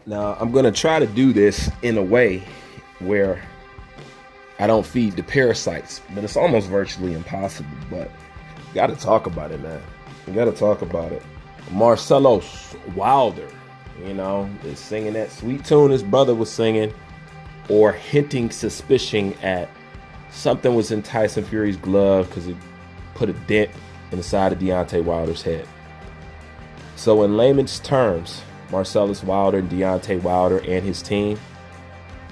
Now, I'm going to try to do this in a way where I don't feed the parasites, but it's almost virtually impossible. But you got to talk about it, man. You got to talk about it. Marcellos Wilder, is singing that sweet tune his brother was singing, or hinting suspicion at something was in Tyson Fury's glove because he put a dent in the side of Deontay Wilder's head. So in layman's terms, Marcellus Wilder and Deontay Wilder and his team,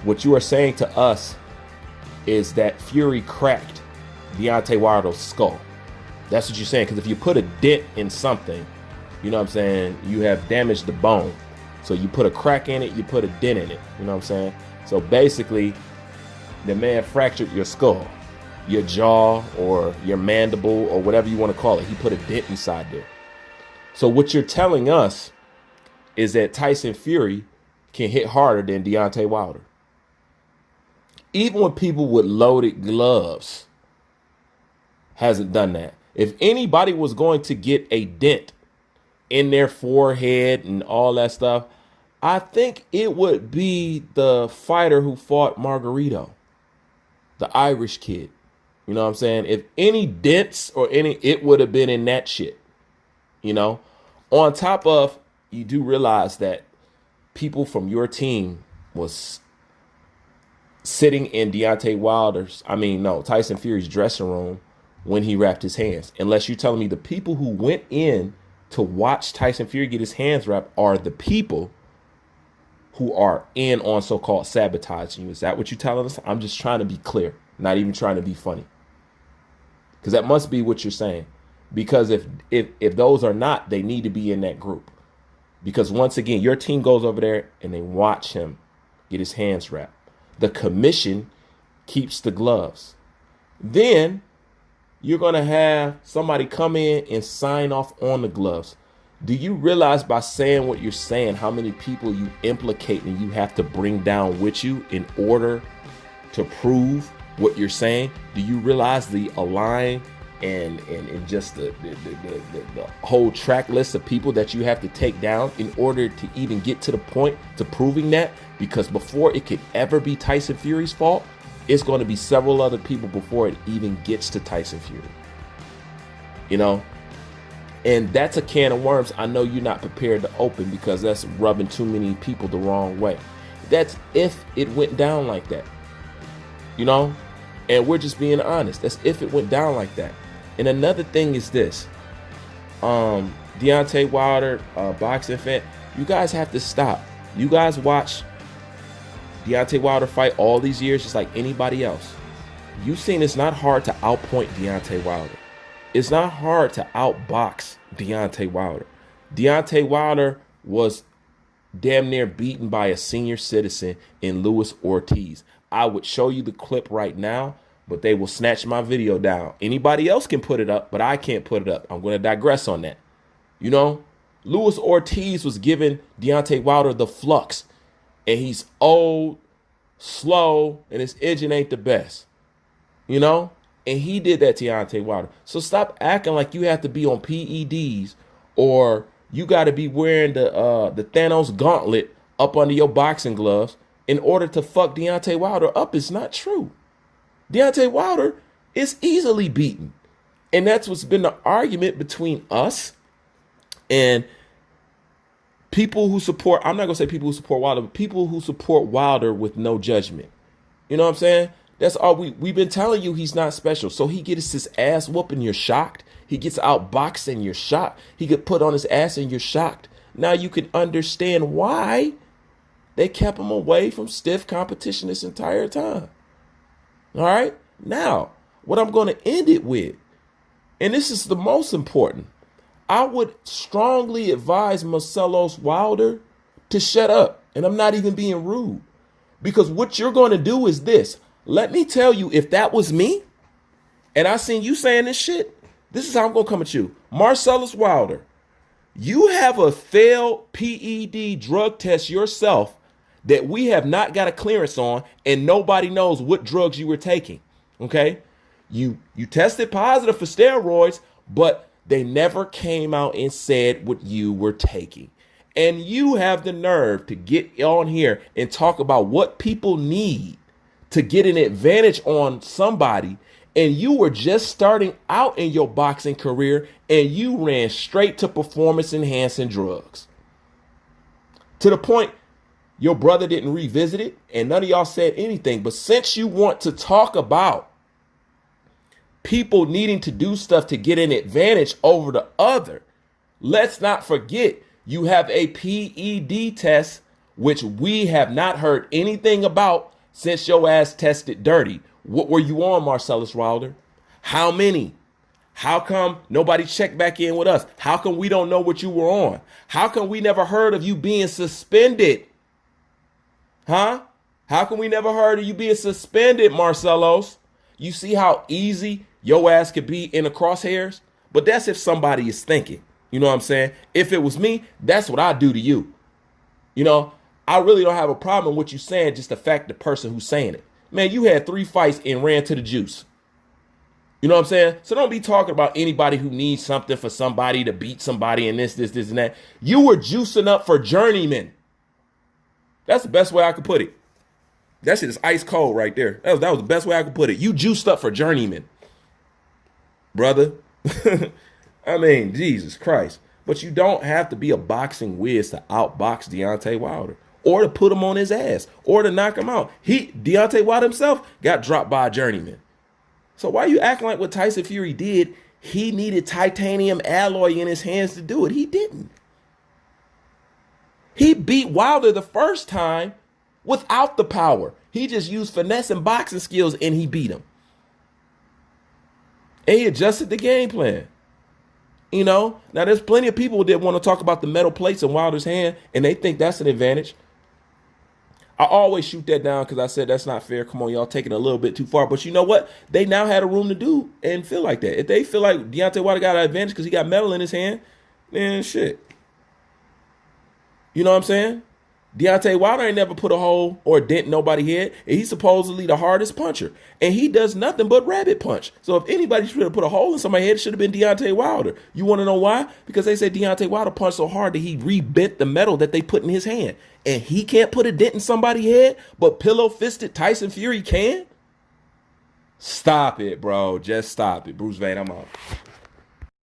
what you are saying to us is that Fury cracked Deontay Wilder's skull. That's what you're saying, because if you put a dent in something, you know what I'm saying, you have damaged the bone. So you put a crack in it, you put a dent in it, you know what I'm saying? So basically, the man fractured your skull, your jaw, or your mandible, or whatever you want to call it. He put a dent inside there. So what you're telling us is that Tyson Fury can hit harder than Deontay Wilder. Even with people with loaded gloves, hasn't done that. If anybody was going to get a dent in their forehead and all that stuff, I think it would be the fighter who fought Margarito, the Irish kid. You know what I'm saying? If any dents or any, it would have been in that shit. On top of, you do realize that people from your team was sitting in Tyson Fury's dressing room when he wrapped his hands. Unless you're telling me the people who went in to watch Tyson Fury get his hands wrapped are the people who are in on so-called sabotaging you. Is that what you're telling us? I'm just trying to be clear, not even trying to be funny. Because that must be what you're saying. Because if those are not, they need to be in that group. Because once again, your team goes over there and they watch him get his hands wrapped. The commission keeps the gloves. Then you're going to have somebody come in and sign off on the gloves. Do you realize by saying what you're saying, how many people you implicate and you have to bring down with you in order to prove what you're saying? Do you realize the align and just the whole track list of people that you have to take down in order to even get to the point to proving that? Because before it could ever be Tyson Fury's fault, it's going to be several other people before it even gets to Tyson Fury. And that's a can of worms I know you're not prepared to open, because that's rubbing too many people the wrong way. That's if it went down like that, and we're just being honest. That's if it went down like that. And another thing is this, Deontay Wilder, boxing fan, you guys have to stop. You guys watch Deontay Wilder fight all these years just like anybody else. You've seen it's not hard to outpoint Deontay Wilder. It's not hard to outbox Deontay Wilder. Deontay Wilder was damn near beaten by a senior citizen in Luis Ortiz. I would show you the clip right now, but they will snatch my video down. Anybody else can put it up, but I can't put it up. I'm going to digress on that. Luis Ortiz was giving Deontay Wilder the flux, and he's old, slow, and his engine ain't the best. And he did that to Deontay Wilder. So stop acting like you have to be on PEDs, or you got to be wearing the Thanos gauntlet up under your boxing gloves in order to fuck Deontay Wilder up. It's not true. Deontay Wilder is easily beaten. And that's what's been the argument between us and people who support, I'm not going to say people who support Wilder, but people who support Wilder with no judgment. You know what I'm saying? That's all we've been telling you. He's not special. So he gets his ass whooping, you're shocked. He gets outboxed and you're shocked. He get put on his ass and you're shocked. Now you can understand why they kept him away from stiff competition this entire time. All right. Now, what I'm going to end it with, and this is the most important, I would strongly advise Marcellus Wilder to shut up. And I'm not even being rude, because what you're going to do is this. Let me tell you, if that was me and I seen you saying this shit, this is how I'm going to come at you. Marcellus Wilder, you have a failed PED drug test yourself that we have not got a clearance on, and nobody knows what drugs you were taking. Okay? You tested positive for steroids, but they never came out and said what you were taking. And you have the nerve to get on here and talk about what people need to get an advantage on somebody. And you were just starting out in your boxing career and you ran straight to performance enhancing drugs. To the point your brother didn't revisit it and none of y'all said anything. But since you want to talk about people needing to do stuff to get an advantage over the other, let's not forget you have a PED test, which we have not heard anything about since your ass tested dirty. What were you on, Marcellus Wilder? How many? How come nobody checked back in with us? How come we don't know what you were on? How come we never heard of you being suspended? Huh? How come we never heard of you being suspended, Marcellos? You see how easy your ass could be in the crosshairs? But that's if somebody is thinking. You know what I'm saying? If it was me, that's what I'd do to you. You know, I really don't have a problem with you saying, just the fact the person who's saying it. Man, you had 3 fights and ran to the juice. You know what I'm saying? So don't be talking about anybody who needs something for somebody to beat somebody and this, and that. You were juicing up for journeyman. That's the best way I could put it. That shit is ice cold right there. That was the best way I could put it. You juiced up for journeyman, brother. I mean, Jesus Christ. But you don't have to be a boxing whiz to outbox Deontay Wilder or to put him on his ass or to knock him out. Deontay Wilder himself got dropped by a journeyman. So why are you acting like what Tyson Fury did? He needed titanium alloy in his hands to do it. He didn't. He beat Wilder the first time without the power. He just used finesse and boxing skills and he beat him. And he adjusted the game plan. You know, now there's plenty of people that want to talk about the metal plates in Wilder's hand and they think that's an advantage. I always shoot that down because I said that's not fair. Come on, y'all taking it a little bit too far. But you know what? They now had a room to do and feel like that. If they feel like Deontay Wilder got an advantage because he got metal in his hand, then shit. You know what I'm saying? Deontay Wilder ain't never put a hole or a dent in nobody's head. And he's supposedly the hardest puncher. And he does nothing but rabbit punch. So if anybody should have put a hole in somebody's head, it should have been Deontay Wilder. You want to know why? Because they said Deontay Wilder punched so hard that he rebent the metal that they put in his hand. And he can't put a dent in somebody's head, but pillow-fisted Tyson Fury can? Stop it, bro. Just stop it. Bruce Vane, I'm out.